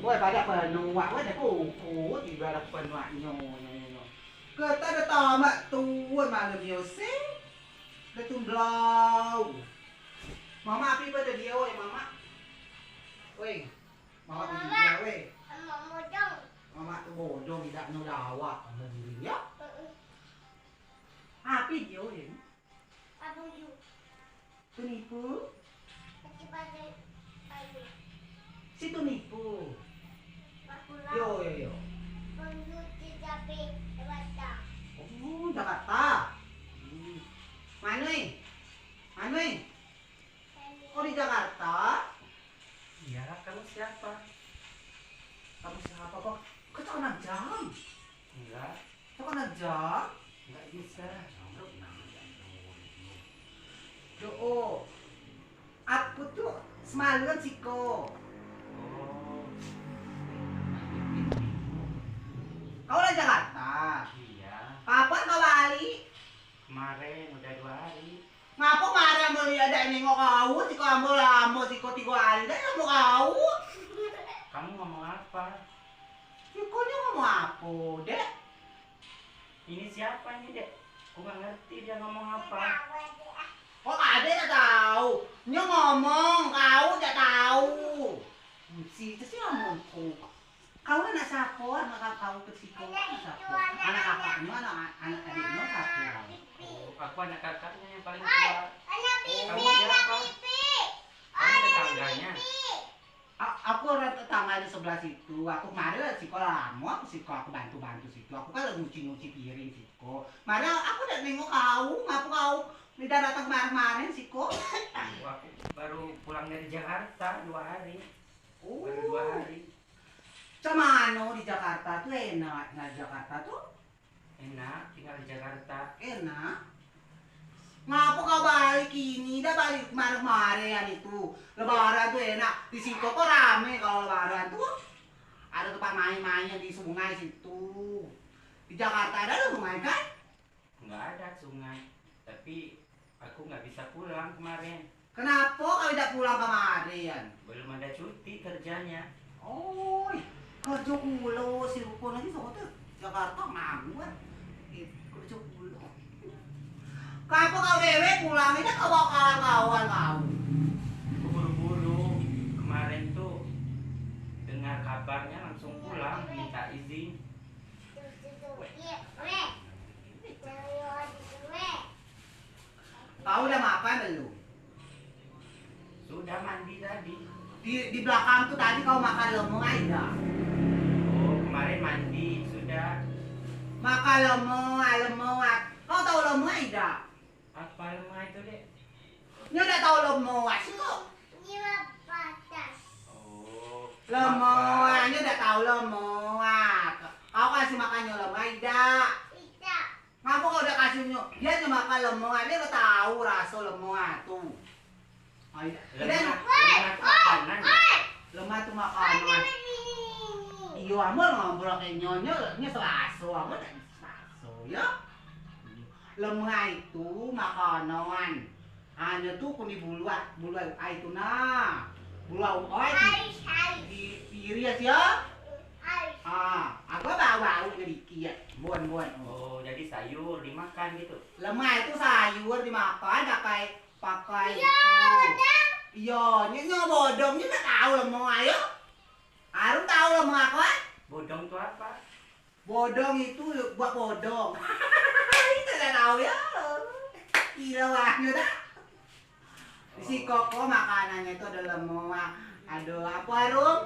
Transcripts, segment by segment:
Woi pada penuh, woi dah kuku tiba dah penuh nyo. Kata dah tamat tuan malam Yose, dah tumblau. Mama api pada dia, woi mama. Woi, mama pergi dia, woi. Mama tu bodoh tidak nak lawak sama diri ya. Api dia, woi. Penipu. Situ nipu. Yo. Oh, Jakarta. Mana ni? Oh di Jakarta? Iya, kamu siapa? Kamu siapa kok? Kau tak nak jam? Enggak, Tak nak jam? enggak bisa. Oh, aku tuh semalam Ciko. Oh, Kau dari Jakarta? iya. Kapan kau balik? Kemarin udah 2 hari. Ngapa marah melihat ada nengok kau? Ciko ambo lama, Ciko 3 hari dah nengok kau. Kamu ngomong apa? Ciko nya ngomong apa, dek? Ini siapa ini, Dek? Aku nggak ngerti dia ngomong apa. Kok ada tak tahu? Nya ngomong, kau tak tahu. Si itu sih ngomongku. Kau anak siapa? Anak kau ke Ciko anak siapa? Anak kakaknya, anak adiknya siapa? Oh, aku anak kakaknya yang paling tua. Kamu siapa? Kamu tetangganya. Aku orang tetangga di sebelah situ. Aku kemarin Ciko lama, aku bantu situ. Aku kan lagi nyuci piring Ciko. Kemarin aku udah nengok kau, ngapa kau tidak datang kemarin Ciko? Oh, aku baru pulang dari Jakarta 2 hari. Oh, Baru 2 hari. Cemano di Jakarta tuh enak, di Jakarta tuh Enak tinggal di Jakarta. enak. Ngapa kau balik ini? Dah balik kemarin itu. Lebaran tuh enak. Di situ kok rame kalau lebaran tuh. Ada tempat main-mainnya di sungai situ. Di Jakarta ada sungai kan? Nggak ada sungai. Tapi aku nggak bisa pulang kemarin. Kenapa kau tidak pulang kemarin? Belum ada cuti kerjanya. Oh, kerja kulo si Ruko nanti soalnya Jakarta nganggur. Kerja kulo. Kenapa kau dewe pulang ini kau bawa kawan-kawan kau? Buru-buru kemarin tuh dengar kabarnya langsung pulang minta izin. Kau udah makan belum? Sudah mandi tadi. Di belakang tuh tadi kau makan lemong aja. Oh, kemarin mandi sudah. Makan lemong. Kau tahu lemong aja? Apa lemah itu, Dek? Nya udah tahu lemong sih kok. Oh, Lemong, apa? nya udah tahu lemong. Kau kasih makannya lemong aja. Ngapa kau udah kasihnya? Dia cuma makan lemong aja udah tahu rasa lemong tuh. Lemah itu makanan. Lemah tuh makanan. Iyo, amor ngobrol kayak nyonya selaso, amor dan selaso ya. Lemah itu makanan. Hanya tuh kuni bulu itu nah. Bulu di piring ya. Aku bau sedikit. Buan. Oh, jadi sayur dimakan gitu. Lemah itu sayur dimakan pakai itu. Iya, nya bodong nya tahu lemah ayo. Arum tahu lemah apa? Bodong itu apa? Bodong itu buat bodong. Itu udah tahu ya. Gila wahnya dah. Si Koko makanannya itu ada lemah. Ada apa Arum?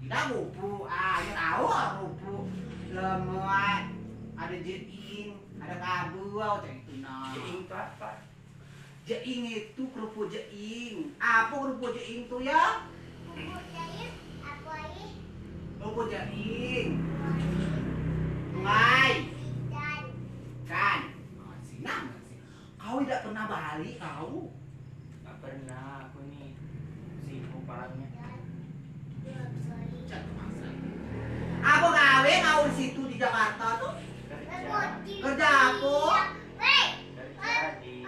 Tidak bubuk. Ini tahu bubuk. Lemah. Ada jeing, ada kabu, itu nah. Jeing itu apa? Jeing itu kerupuk jeing. Apa kerupuk jeing tuh ya? Kerupuk jeing. Sungai. Kan. Sinang sih. Kau tidak pernah balik kau? Nggak pernah, aku nih sibuk orangnya. Apa gawe kau di situ di Jakarta tuh? Kerja apa? Kerja di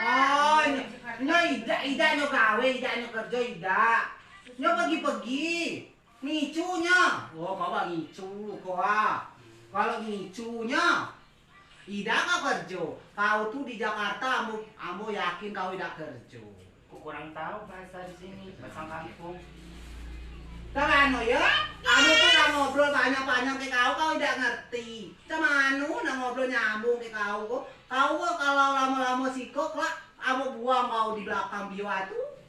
Oh, ini Ida nyo gawe, Ida nyo kerja, Ida. Nyo pergi-pergi. Ngicunya. Oh, kau bang ngicu, kau Kalau ngicunya, Ida kau kerja. Kau tuh di Jakarta, amu yakin kau tidak kerja. Kok kurang tahu bahasa di sini, bahasa kampung. Karena ya, kamu tuh udah ngobrol panjang-panjang ke kau tidak ngerti. Cuman udah ngobrol nyambung ke kau. Kau kalau lama-lama sikok lah, kamu buang kau di belakang biwa tuh.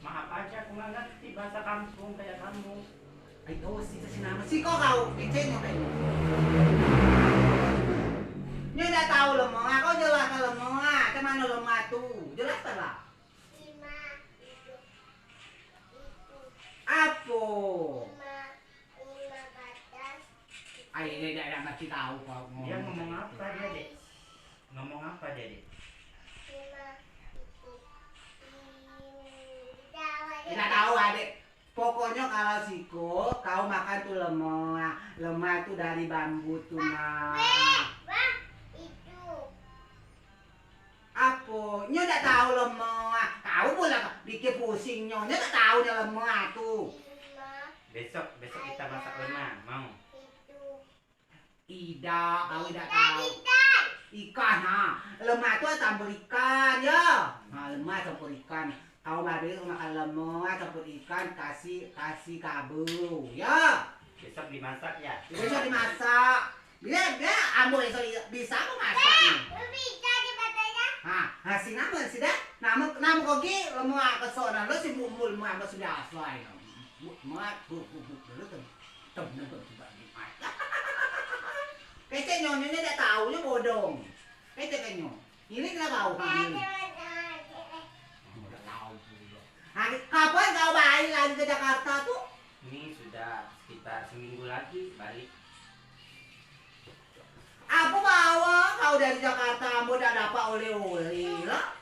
Maaf aja, aku nggak ngerti bahasa kampung kayak kamu. Ayo si nama sikok kau, kecenya kayaknya. Ini udah tahu lemah, kau jelas lemah. Cuman lemah tuh, jelas lah. Apa? Ayo dia tidak ngasih tahu kau. Dia ngomong apa dia, Dek? Ngomong apa dia, Dek? Tidak tahu adik. Pokoknya kalau siko, kau makan tuh lemah. Lemah tuh dari bambu tuh nah. Apa? Nyo tidak tahu lemah. Kau boleh bikin pusing nyo. Nyo tidak tahu dia lemah tuh. Besok kita masak lemah, mau? Ida, kau tidak tahu. Ikan, nah. Lemah tuh campur ikan ya. Nah, lemah campur ikan. Kau balik makan lemah campur ikan kasih kabu ya. Besok dimasak ya? Besok dimasak. Dia ambo besok bisa aku masak nih. Nah, si nama si dah. Nama kogi lemah kesana lo si mumul mah sudah asal. Mat bu dulu tem coba di. Kece nyonya dia tahu nya bodong. Kece kanyo. Ini kita tahu kan. Kapan kau balik lagi ke Jakarta tuh? Ini sudah sekitar seminggu lagi balik. Aku bawa kau dari Jakarta, kamu udah dapat oleh-oleh lah.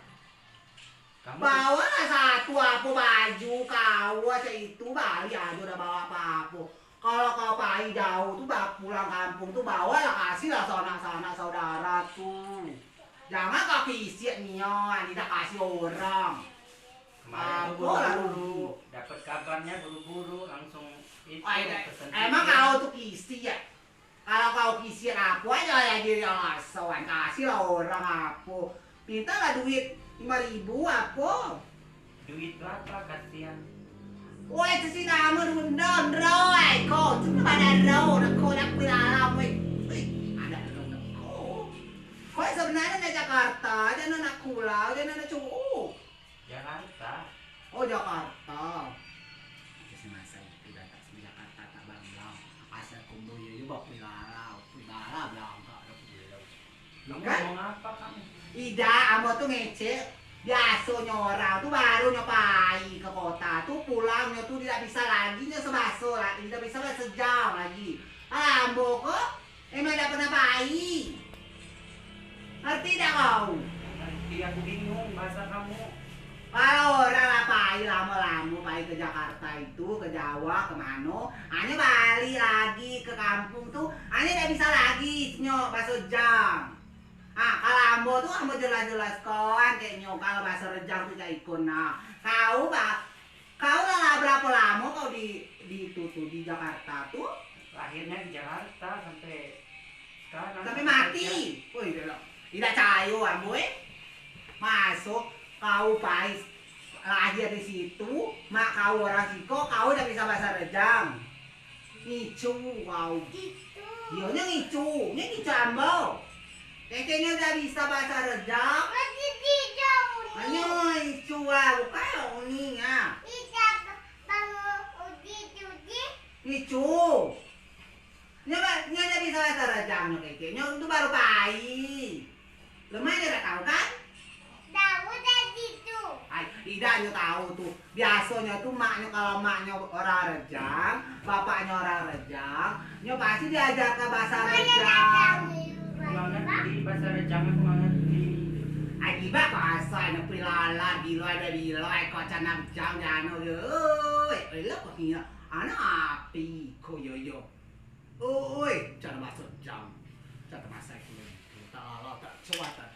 Bawa lah satu apa baju kau aja itu balik aja udah bawa apa-apa. Kalau kau pergi jauh tuh pulang kampung tuh bawa lah kasih lah sanak-sanak saudara tuh. Jangan kau kisih nyon, tidak kasih orang. Kemarin buru-buru, dapat kabarnya buru-buru langsung itu pesen. Emang kau tuh kisi ya? Kalau kau kisi aku aja ya diri alasan kasih lah orang apa? Minta lah duit 5.000 apa? Duit berapa kasihan? Woi sisi nama rundon roy, kau cuma pada roy, kau nak pelalam woi. Ada kau. Kau sebenarnya di Jakarta, jangan nak kulau, jangan nak cukup. Jakarta. Oh Jakarta. Kasi masa tidak tak di Jakarta tak banglang. Asal kumpul yo bak pilalau blang tak ada pilalau. Kamu ngomong apa kamu? Ida, amo tuh ngece. Biasa orang tuh baru nyopai ke kota tuh pulangnya tuh tidak bisa lagi nya sebaso lah, tidak bisa sejam lagi. Ambo kok emang tidak pernah pai. Ngerti tidak kau? Nanti aku bingung bahasa kamu. Kalau orang lapai lama-lama pai ke Jakarta itu, ke Jawa, kemana, hanya balik lagi ke kampung tuh, hanya tidak bisa lagi nyok bahasa Rejang. Kalau ambo tuh ambo jelas-jelas kawan kayak nyok kalau bahasa Rejang tuh kayak ikon. Nah, kau lah berapa lama kau di Jakarta tuh? Lahirnya di Jakarta sampai sekarang. Sampai mati. Wih, tidak cayo ambo masuk. Kau pais lahir di situ, mak kau orang Siko, kau udah bisa bahasa Rejang. Ngicu kau. Dionya ngicu ambo. Kayaknya udah bisa bahasa Rejang. Hanya ngicu lah, bukan ini ya. Ngicu. Nya bisa bahasa Rejang kayaknya itu baru pai. Lemah udah tahu kan? Tidak nyo tahu tuh. Biasanya tuh maknya kalau maknya orang Rejang, bapaknya orang Rejang, nyo pasti diajar ke bahasa Rejang. Nggak ngerti bahasa Rejang, aku nggak ngerti. Akibat bahasa yang pilala di luar dari luar kau canam jam jano yo. Lo kok kira anak api koyoyo. Oi, cara bahasa jam. Cara masa itu. Tak lalu tak coba tak